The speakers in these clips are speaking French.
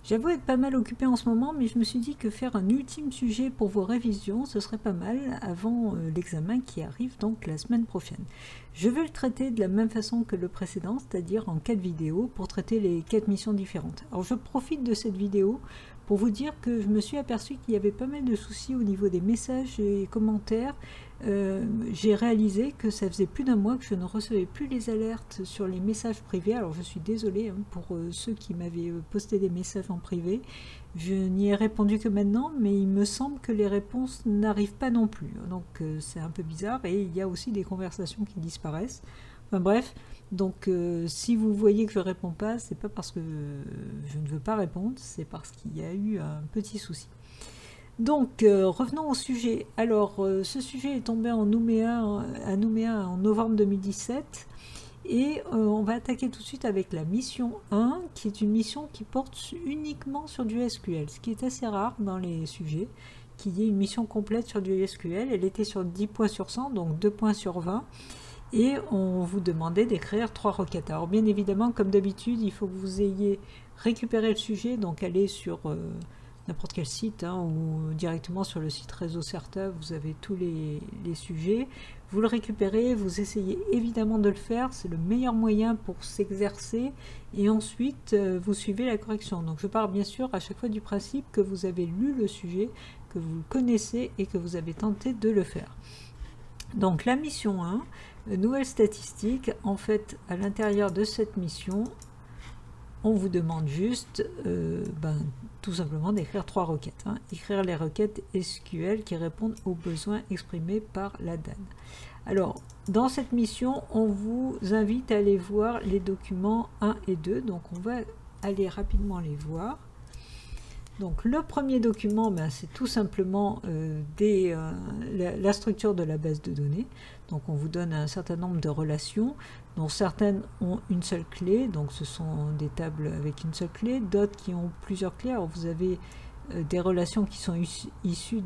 J'avoue être pas mal occupée en ce moment, mais je me suis dit que faire un ultime sujet pour vos révisions, ce serait pas mal avant l'examen qui arrive donc la semaine prochaine. Je vais le traiter de la même façon que le précédent, c'est-à-dire en 4 vidéos pour traiter les 4 missions différentes. Alors je profite de cette vidéo pour vous dire que je me suis aperçu qu'il y avait pas mal de soucis au niveau des messages et commentaires. J'ai réalisé que ça faisait plus d'un mois que je ne recevais plus les alertes sur les messages privés. Alors je suis désolée pour ceux qui m'avaient posté des messages en privé. Je n'y ai répondu que maintenant, mais il me semble que les réponses n'arrivent pas non plus. Donc c'est un peu bizarre et il y a aussi des conversations qui disparaissent. Enfin bref, donc si vous voyez que je ne réponds pas, c'est pas parce que je ne veux pas répondre, c'est parce qu'il y a eu un petit souci. Donc, revenons au sujet. Alors, ce sujet est tombé à Nouméa en novembre 2017. Et on va attaquer tout de suite avec la mission 1, qui est une mission qui porte uniquement sur du SQL, ce qui est assez rare dans les sujets, qu'il y ait une mission complète sur du SQL. Elle était sur 10 points sur 100, donc 2 points sur 20. Et on vous demandait d'écrire 3 requêtes. Alors, bien évidemment, comme d'habitude, il faut que vous ayez récupéré le sujet, donc allez sur n'importe quel site, ou directement sur le site Réseau Certa, vous avez tous les sujets. Vous le récupérez, vous essayez évidemment de le faire, c'est le meilleur moyen pour s'exercer, et ensuite vous suivez la correction. Donc je pars bien sûr à chaque fois du principe que vous avez lu le sujet, que vous le connaissez et que vous avez tenté de le faire. Donc la mission 1, nouvelle statistique, en fait à l'intérieur de cette mission, on vous demande juste tout simplement d'écrire 3 requêtes. Écrire les requêtes SQL qui répondent aux besoins exprimés par la DAN. Alors, dans cette mission, on vous invite à aller voir les documents 1 et 2. Donc, on va aller rapidement les voir. Donc, le premier document, c'est tout simplement la structure de la base de données. Donc, on vous donne un certain nombre de relations, dont certaines ont une seule clé, donc ce sont des tables avec une seule clé, d'autres qui ont plusieurs clés. Alors, vous avez des relations qui sont issues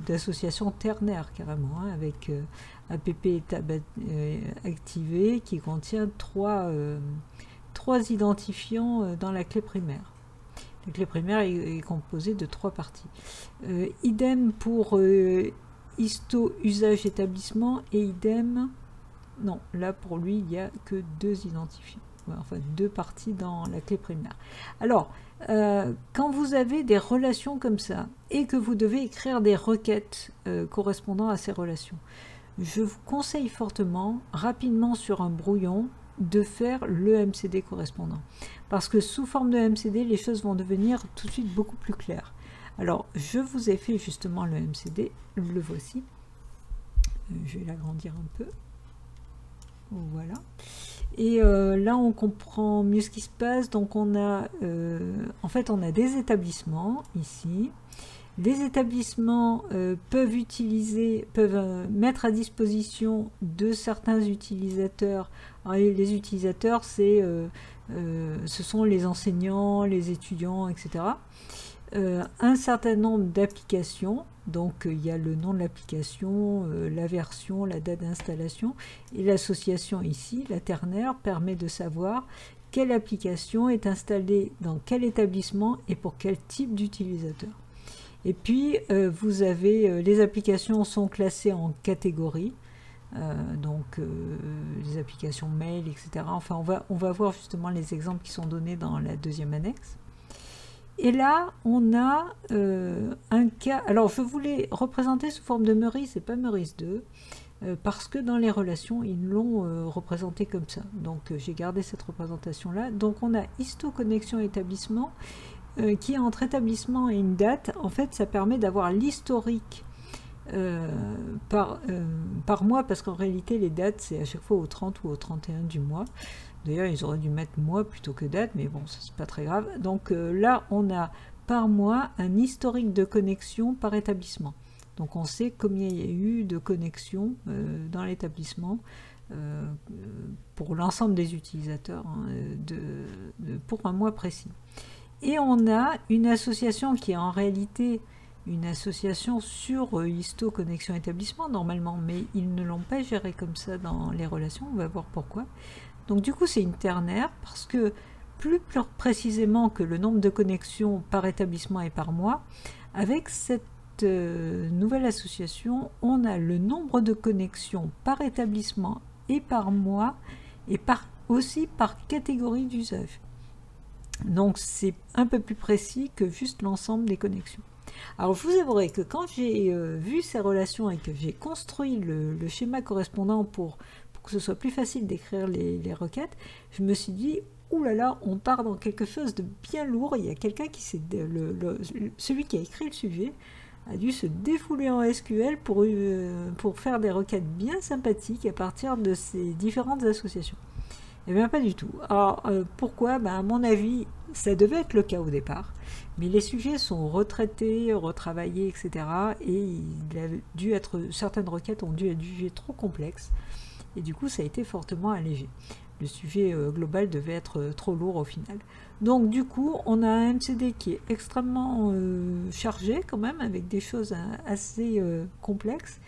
d'associations ternaires, carrément, avec app tab activé, qui contient 3 identifiants dans la clé primaire. La clé primaire est composée de 3 parties. Idem pour histo usage établissement et idem, non, là pour lui il n'y a que 2 identifiants, enfin 2 parties dans la clé primaire. Alors, quand vous avez des relations comme ça et que vous devez écrire des requêtes correspondant à ces relations, je vous conseille fortement, rapidement sur un brouillon, de faire le MCD correspondant. Parce que sous forme de MCD, les choses vont devenir tout de suite beaucoup plus claires. Alors, je vous ai fait justement le MCD, le voici. Je vais l'agrandir un peu. Voilà. Et là, on comprend mieux ce qui se passe. Donc, on a, en fait, on a des établissements ici. Les établissements peuvent mettre à disposition de certains utilisateurs. Alors, les utilisateurs, ce sont les enseignants, les étudiants, etc. Un certain nombre d'applications. Donc, il y a le nom de l'application, la version, la date d'installation. Et l'association ici, la ternaire, permet de savoir quelle application est installée dans quel établissement et pour quel type d'utilisateur. Et puis, vous avez les applications sont classées en catégories, les applications mail, etc. Enfin, on va voir justement les exemples qui sont donnés dans la deuxième annexe. Et là, on a un cas. Alors, je voulais représenter sous forme de Meurice et pas Meurice 2, parce que dans les relations, ils l'ont représenté comme ça. Donc, j'ai gardé cette représentation-là. Donc, on a histo connexion établissement. Qui est entre établissement et une date. En fait, ça permet d'avoir l'historique par mois, parce qu'en réalité, les dates, c'est à chaque fois au 30 ou au 31 du mois. D'ailleurs, ils auraient dû mettre mois plutôt que date, mais bon, ça c'est pas très grave. Donc là, on a par mois un historique de connexion par établissement. Donc on sait combien il y a eu de connexions dans l'établissement pour l'ensemble des utilisateurs pour un mois précis. Et on a une association qui est en réalité une association sur histo connexion établissement normalement, mais ils ne l'ont pas géré comme ça dans les relations, on va voir pourquoi. Donc du coup c'est une ternaire parce que plus précisément que le nombre de connexions par établissement et par mois, avec cette nouvelle association, on a le nombre de connexions par établissement et par mois, et aussi par catégorie d'usage. Donc c'est un peu plus précis que juste l'ensemble des connexions. Alors je vous avouerai que quand j'ai vu ces relations et que j'ai construit le schéma correspondant pour que ce soit plus facile d'écrire les requêtes, je me suis dit, ouh là là, on part dans quelque chose de bien lourd. Il y a quelqu'un qui s'est... celui qui a écrit le sujet a dû se défouler en SQL pour faire des requêtes bien sympathiques à partir de ces différentes associations. Eh bien pas du tout. Alors pourquoi? À mon avis, ça devait être le cas au départ, mais les sujets sont retraités, retravaillés, etc. Et il a dû être, certaines requêtes ont dû être jugées trop complexes, et du coup ça a été fortement allégé. Le sujet global devait être trop lourd au final. Donc du coup, on a un MCD qui est extrêmement chargé quand même, avec des choses assez complexes,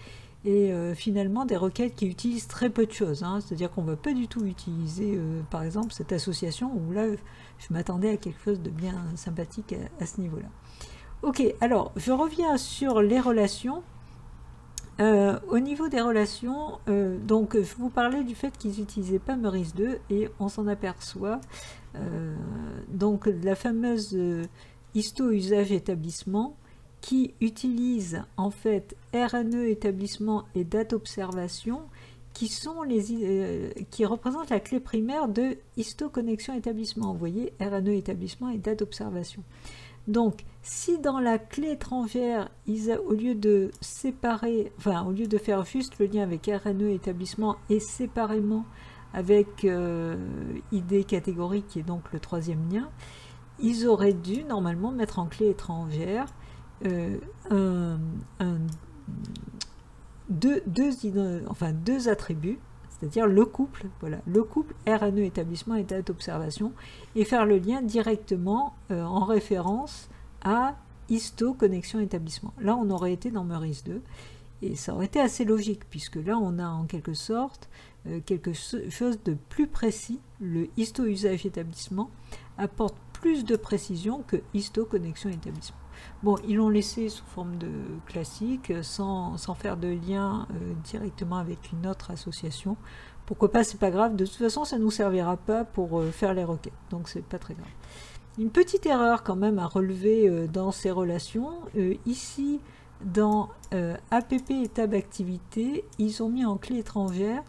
et finalement des requêtes qui utilisent très peu de choses, hein. C'est-à-dire qu'on ne va pas du tout utiliser, par exemple, cette association, où là, je m'attendais à quelque chose de bien sympathique à ce niveau-là. Ok, alors, je reviens sur les relations. Au niveau des relations, donc je vous parlais du fait qu'ils n'utilisaient pas Meurice 2, et on s'en aperçoit, donc la fameuse histo usage établissement, qui utilise en fait RNE établissement et date observation, qui représentent la clé primaire de histo connexion établissement. Vous voyez, RNE établissement et date observation. Donc, si dans la clé étrangère, au lieu de séparer, enfin, au lieu de faire juste le lien avec RNE établissement et séparément avec ID catégorie, qui est donc le troisième lien, ils auraient dû normalement mettre en clé étrangère deux attributs, c'est-à-dire le couple, voilà, le couple RNE établissement et date observation, et faire le lien directement en référence à histo connexion établissement. Là, on aurait été dans Meurice 2, et ça aurait été assez logique, puisque là, on a en quelque sorte quelque chose de plus précis. Le histo usage établissement apporte plus de précision que histo connexion établissement. Bon, ils l'ont laissé sous forme de classique, sans faire de lien directement avec une autre association. Pourquoi pas, c'est pas grave. De toute façon, ça ne nous servira pas pour faire les requêtes, donc c'est pas très grave. Une petite erreur quand même à relever dans ces relations. Ici, dans app et tab activité, ils ont mis en clé étrangère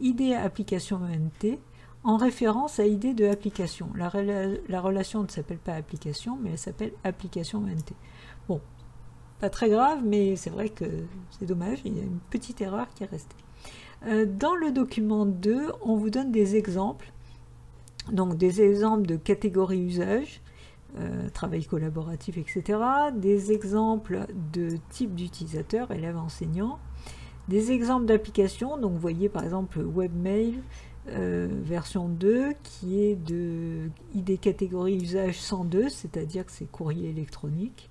ID application ENT, en référence à ID de application. La relation ne s'appelle pas application, mais elle s'appelle application ENT. Bon, pas très grave, mais c'est vrai que c'est dommage, il y a une petite erreur qui est restée. Dans le document 2, on vous donne des exemples, donc des exemples de catégories usage, travail collaboratif, etc., des exemples de type d'utilisateur, élève enseignant, des exemples d'applications, donc vous voyez par exemple webmail, version 2 qui est de ID catégorie usage 102, c'est-à-dire que c'est courrier électronique.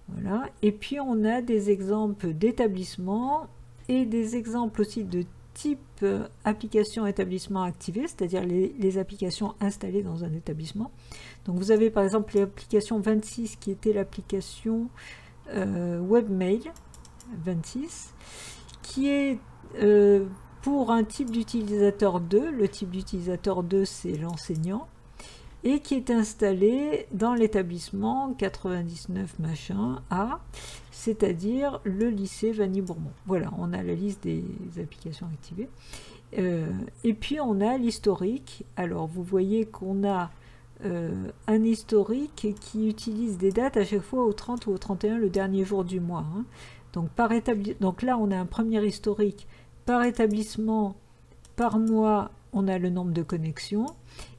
Voilà. Et puis on a des exemples d'établissement et des exemples aussi de type application établissement activé, c'est-à-dire les applications installées dans un établissement. Donc vous avez par exemple l'application 26 qui était l'application webmail 26, qui est pour un type d'utilisateur 2, le type d'utilisateur 2 c'est l'enseignant, et qui est installé dans l'établissement 99 machin A, c'est-à-dire le lycée Vanny-Bourmont. Voilà, on a la liste des applications activées. Et puis on a l'historique. Alors vous voyez qu'on a un historique qui utilise des dates à chaque fois au 30 ou au 31, le dernier jour du mois. Hein. Donc là on a un premier historique. Par établissement, par mois, on a le nombre de connexions.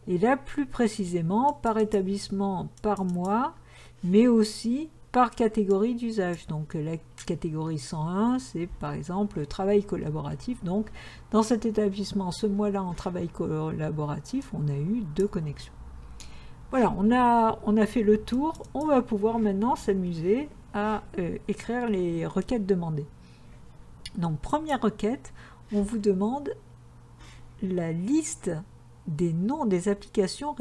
Et là, plus précisément, par établissement, par mois, mais aussi par catégorie d'usage. Donc la catégorie 101, c'est par exemple le travail collaboratif. Donc dans cet établissement, ce mois-là, en travail collaboratif, on a eu 2 connexions. Voilà, on a fait le tour. On va pouvoir maintenant s'amuser à écrire les requêtes demandées. Donc première requête, on vous demande la liste des noms des applications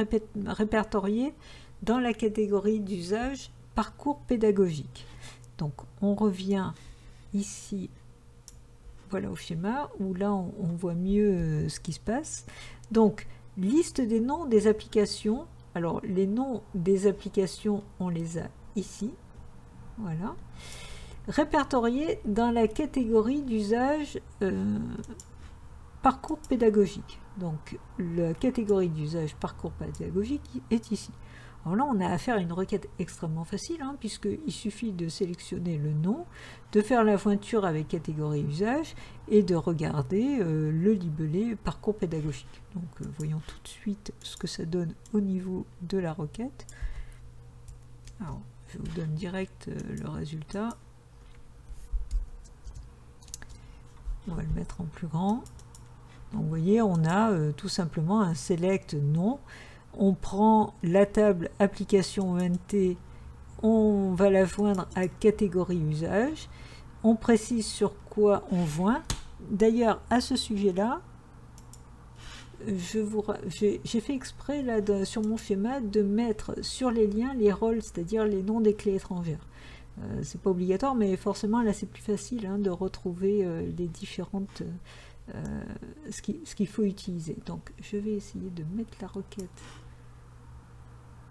répertoriées dans la catégorie d'usage parcours pédagogique. Donc on revient ici, voilà au schéma, où là on voit mieux ce qui se passe. Donc liste des noms des applications. Alors les noms des applications, on les a ici, voilà. Répertoriés dans la catégorie d'usage parcours pédagogique. Donc la catégorie d'usage parcours pédagogique est ici. Alors là, on a affaire à une requête extrêmement facile, hein, puisqu'il suffit de sélectionner le nom, de faire la pointure avec catégorie usage et de regarder le libellé parcours pédagogique. Donc voyons tout de suite ce que ça donne au niveau de la requête. Alors, je vous donne direct le résultat. On va le mettre en plus grand. Donc vous voyez, on a tout simplement un select nom. On prend la table application ENT, on va la joindre à catégorie usage, on précise sur quoi on joint. D'ailleurs, à ce sujet-là, j'ai fait exprès là, sur mon schéma de mettre sur les liens les rôles, c'est-à-dire les noms des clés étrangères. C'est pas obligatoire, mais forcément là c'est plus facile hein, de retrouver les différentes ce qu'il faut utiliser. Donc je vais essayer de mettre la requête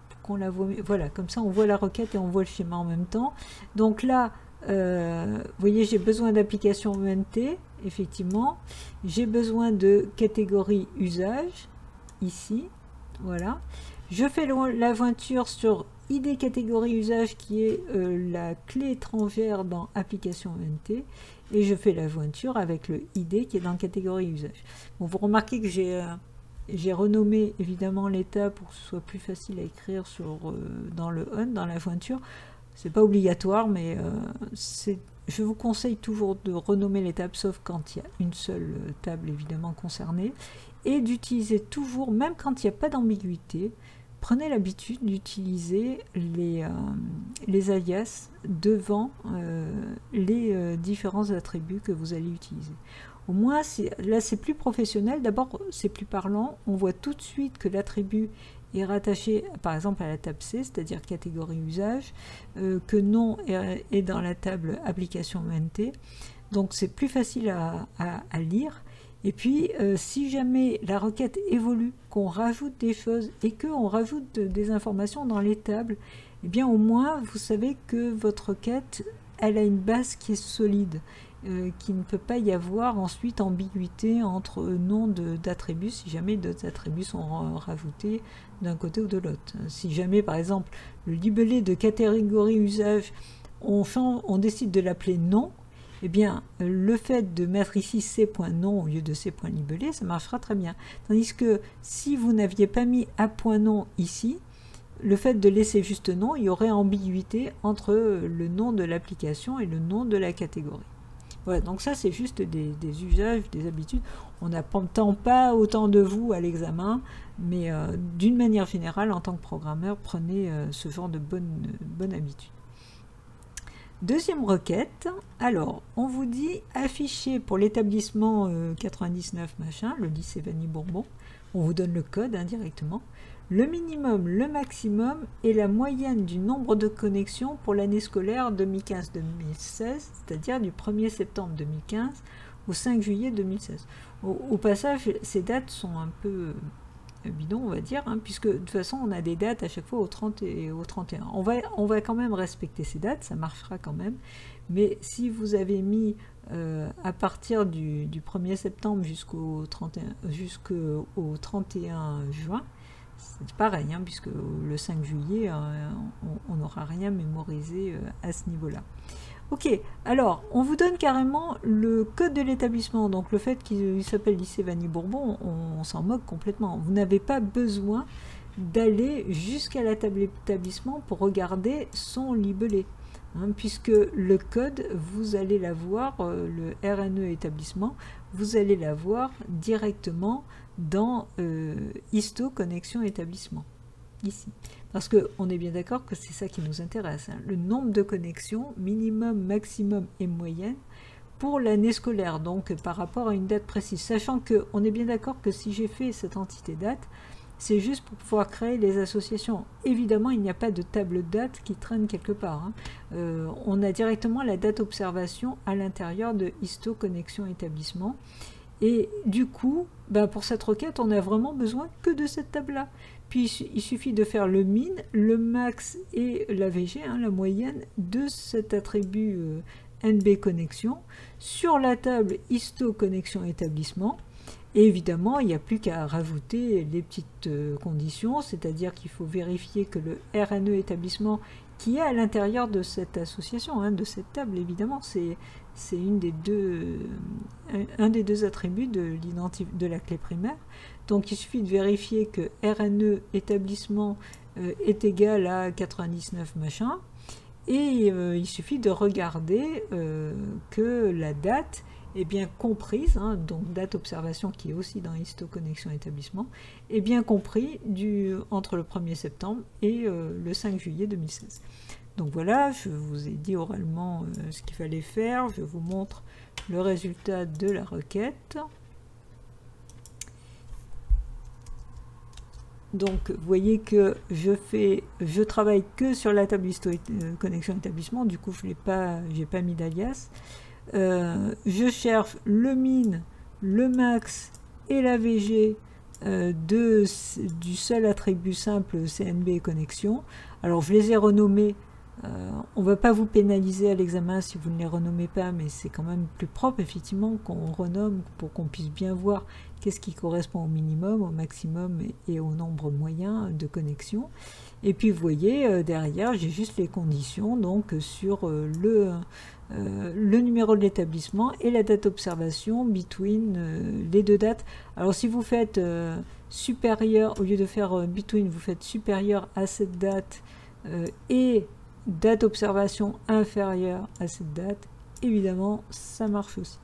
pour qu'on la voit. Voilà, comme ça on voit la requête et on voit le schéma en même temps. Donc là, vous voyez, j'ai besoin d'application ENT, effectivement. J'ai besoin de catégorie usage, ici. Voilà. Je fais la jointure sur ID catégorie usage qui est la clé étrangère dans application ENT. Et je fais la jointure avec le ID qui est dans catégorie usage. Bon, vous remarquez que j'ai renommé évidemment l'état pour que ce soit plus facile à écrire dans le on, dans la jointure. C'est pas obligatoire, mais je vous conseille toujours de renommer les tables, sauf quand il y a une seule table évidemment concernée, et d'utiliser toujours, même quand il n'y a pas d'ambiguïté, prenez l'habitude d'utiliser les alias devant les différents attributs que vous allez utiliser. Au moins, là c'est plus professionnel, d'abord c'est plus parlant, on voit tout de suite que l'attribut est rattaché par exemple à la table C, c'est-à-dire catégorie usage, que nom est dans la table application ENT, donc c'est plus facile à lire. Et puis si jamais la requête évolue, qu'on rajoute des choses et qu'on rajoute des informations dans les tables, eh bien au moins vous savez que votre requête elle a une base qui est solide, qu'il ne peut pas y avoir ensuite ambiguïté entre noms d'attributs si jamais d'autres attributs sont rajoutés d'un côté ou de l'autre. Si jamais par exemple le libellé de catégorie usage, on décide de l'appeler nom, eh bien le fait de mettre ici c.nom au lieu de c.libellé, ça marchera très bien. Tandis que si vous n'aviez pas mis a.nom ici, le fait de laisser juste nom, il y aurait ambiguïté entre le nom de l'application et le nom de la catégorie. Voilà, donc ça c'est juste des usages, des habitudes. On n'attend pas autant de vous à l'examen, mais d'une manière générale, en tant que programmeur, prenez ce genre de bonne habitude. Deuxième requête, alors on vous dit afficher pour l'établissement 99 machin, le lycée Vanny Bourbon, on vous donne le code indirectement, le minimum, le maximum et la moyenne du nombre de connexions pour l'année scolaire 2015-2016, c'est-à-dire du 1er septembre 2015 au 5 juillet 2016. Au passage, ces dates sont un peu bidons, on va dire, hein, puisque de toute façon, on a des dates à chaque fois au 30 et au 31. On va quand même respecter ces dates, ça marchera quand même, mais si vous avez mis à partir du 1er septembre jusqu'au 31 juin, c'est pareil, hein, puisque le 5 juillet, on n'aura rien mémorisé à ce niveau-là. Ok, alors, on vous donne carrément le code de l'établissement, donc le fait qu'il s'appelle lycée Vanny Bourbon, on s'en moque complètement. Vous n'avez pas besoin d'aller jusqu'à la table établissement pour regarder son libellé, hein, puisque le code, vous allez l'avoir, le RNE établissement, vous allez l'avoir directement dans Histo Connexion Établissement, ici. Parce qu'on est bien d'accord que c'est ça qui nous intéresse, hein, le nombre de connexions, minimum, maximum et moyenne, pour l'année scolaire, donc par rapport à une date précise, sachant qu'on est bien d'accord que si j'ai fait cette entité date, c'est juste pour pouvoir créer les associations. Évidemment, il n'y a pas de table date qui traîne quelque part. On a directement la date observation à l'intérieur de Histo Connexion Établissement. Et du coup, pour cette requête, on n'a vraiment besoin que de cette table-là. Puis il suffit de faire le min, le max et la VG, la moyenne de cet attribut NB connexion sur la table Histo Connexion Établissement. Et évidemment, il n'y a plus qu'à rajouter les petites conditions, c'est-à-dire qu'il faut vérifier que le RNE établissement qui est à l'intérieur de cette association, de cette table, évidemment, c'est un des deux attributs de la clé primaire. Donc il suffit de vérifier que RNE établissement est égal à 99 machin, et il suffit de regarder que la date est bien comprise, donc date observation qui est aussi dans Histo Connexion Établissement, est bien compris entre le 1er septembre et le 5 juillet 2016. Donc voilà, je vous ai dit oralement ce qu'il fallait faire, je vous montre le résultat de la requête. Donc vous voyez que je travaille que sur la table Histo Connexion Établissement, du coup je n'ai pas mis d'alias. Je cherche le min, le max et la VG du seul attribut simple CNB connexion. Alors je les ai renommés, on ne va pas vous pénaliser à l'examen si vous ne les renommez pas, mais c'est quand même plus propre effectivement qu'on renomme pour qu'on puisse bien voir qu'est-ce qui correspond au minimum, au maximum et au nombre moyen de connexions. Et puis vous voyez derrière j'ai juste les conditions donc sur le numéro de l'établissement et la date observation between les deux dates. Alors si vous faites supérieur, au lieu de faire between, vous faites supérieur à cette date et date observation inférieure à cette date, évidemment ça marche aussi.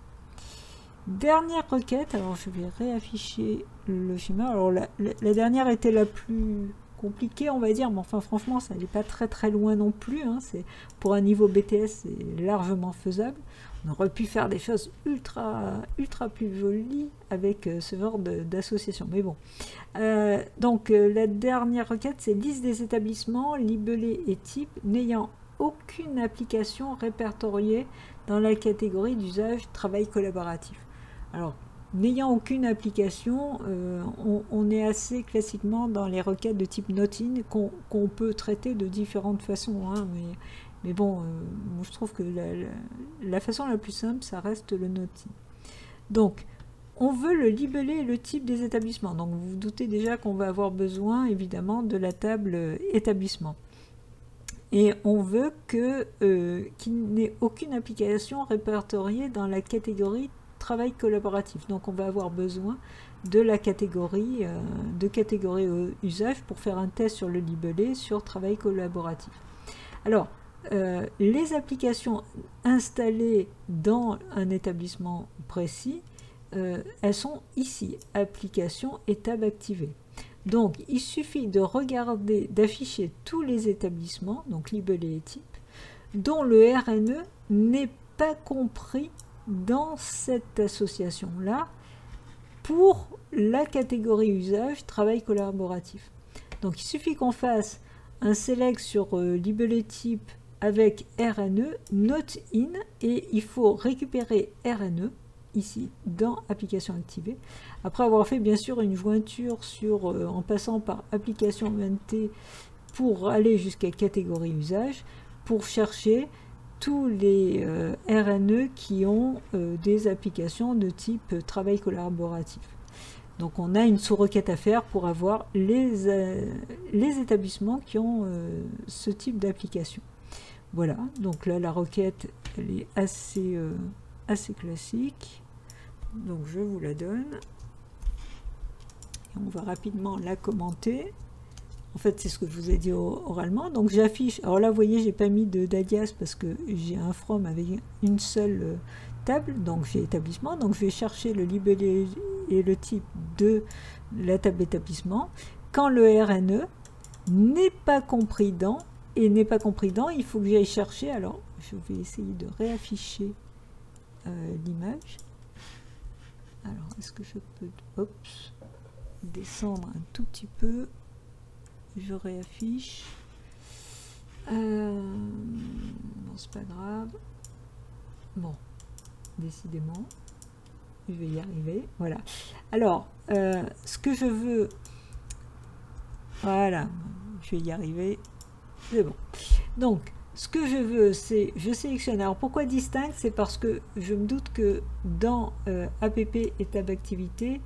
Dernière requête, alors je vais réafficher le schéma. Alors la dernière était la plus compliqué on va dire, mais enfin franchement ça n'est pas très loin non plus, c'est pour un niveau BTS c'est largement faisable. On aurait pu faire des choses ultra plus jolies avec ce genre d'association, mais bon. Donc la dernière requête c'est liste des établissements libellés et types n'ayant aucune application répertoriée dans la catégorie d'usage travail collaboratif. Alors n'ayant aucune application, on est assez classiquement dans les requêtes de type not-in qu'on peut traiter de différentes façons. Mais bon, moi je trouve que la façon la plus simple, ça reste le not-in. Donc, on veut le libeller et le type des établissements. Donc, vous vous doutez déjà qu'on va avoir besoin, évidemment, de la table établissement. Et on veut qu'il n'ait aucune application répertoriée dans la catégorie travail collaboratif. Donc on va avoir besoin de la catégorie usage pour faire un test sur le libellé sur travail collaboratif. Alors les applications installées dans un établissement précis, elles sont ici, applications et tab activées. Donc il suffit de regarder, d'afficher tous les établissements, donc libellés et types, dont le RNE n'est pas compris dans cette association-là pour la catégorie usage travail collaboratif. Donc il suffit qu'on fasse un select sur libellé type avec RNE, not in, et il faut récupérer RNE ici dans application activée, après avoir fait bien sûr une jointure en passant par application ENT pour aller jusqu'à catégorie usage, pour chercher tous les RNE qui ont des applications de type travail collaboratif. Donc on a une sous-requête à faire pour avoir les établissements qui ont ce type d'application. Voilà, donc là la requête elle est assez classique. Donc je vous la donne. Et on va rapidement la commenter. En fait, c'est ce que je vous ai dit oralement. Donc j'affiche, alors là vous voyez, j'ai pas mis d'alias parce que j'ai un from avec une seule table, donc j'ai établissement. Donc je vais chercher le libellé et le type de la table établissement. Quand le RNE n'est pas compris dans, il faut que j'aille chercher, alors je vais essayer de réafficher l'image. Alors, est-ce que je peux descendre un tout petit peu? Je réaffiche. Bon, c'est pas grave. Bon, décidément, je vais y arriver. Voilà. Alors, ce que je veux... Voilà, je vais y arriver. C'est bon. Donc, ce que je veux, c'est... Je sélectionne. Alors, pourquoi distinct? C'est parce que je me doute que dans app état d'activité,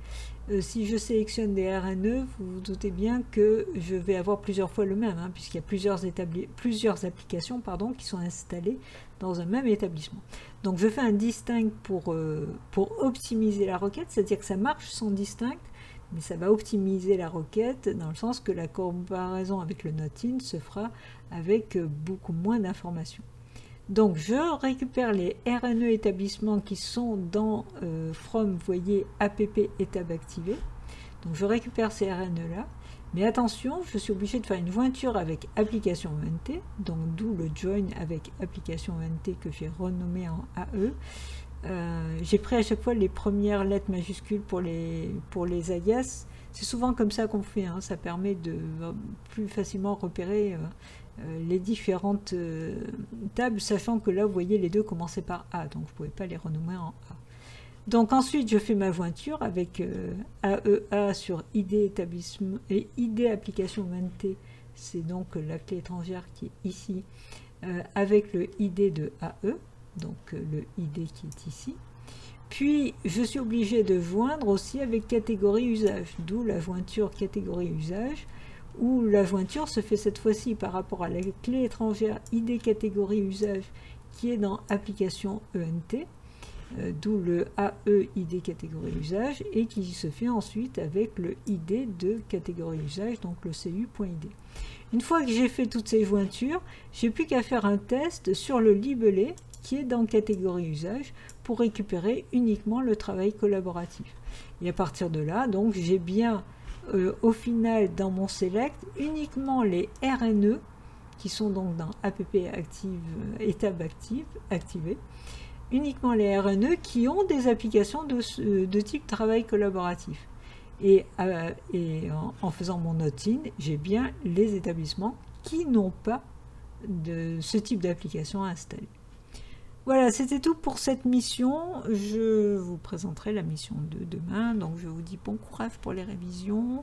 si je sélectionne des RNE, vous vous doutez bien que je vais avoir plusieurs fois le même, hein, puisqu'il y a plusieurs applications qui sont installées dans un même établissement. Donc je fais un distinct pour optimiser la requête, c'est-à-dire que ça marche sans distinct, mais ça va optimiser la requête dans le sens que la comparaison avec le not-in se fera avec beaucoup moins d'informations. Donc je récupère les RNE établissements qui sont dans from, vous voyez, app étape activée. Donc je récupère ces RNE là. Mais attention, je suis obligé de faire une jointure avec application ENT, donc d'où le join avec application ENT que j'ai renommé en AE. J'ai pris à chaque fois les premières lettres majuscules pour les alias. C'est souvent comme ça qu'on fait, hein. Ça permet de plus facilement repérer les différentes tables, sachant que là, vous voyez, les deux commençaient par A, donc vous ne pouvez pas les renommer en A. Donc ensuite, je fais ma jointure avec AEA sur ID établissement et ID application ENT, c'est donc la clé étrangère qui est ici, avec le ID de AE, donc le ID qui est ici. Puis, je suis obligé de joindre aussi avec catégorie usage, d'où la jointure catégorie usage, où la jointure se fait cette fois-ci par rapport à la clé étrangère ID catégorie usage qui est dans application ENT, d'où le AE ID catégorie usage, et qui se fait ensuite avec le ID de catégorie usage, donc le cu.id. Une fois que j'ai fait toutes ces jointures, j'ai plus qu'à faire un test sur le libellé qui est dans catégorie usage pour récupérer uniquement le travail collaboratif. Et à partir de là, donc j'ai bien au final dans mon select uniquement les RNE qui sont donc dans app active, étape activée, uniquement les RNE qui ont des applications de type travail collaboratif. Et en faisant mon not-in, j'ai bien les établissements qui n'ont pas de ce type d'application installée. Voilà, c'était tout pour cette mission. Je vous présenterai la mission de demain. Donc je vous dis bon courage pour les révisions.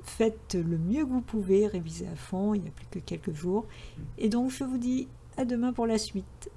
Faites le mieux que vous pouvez, révisez à fond, il n'y a plus que quelques jours. Et donc je vous dis à demain pour la suite.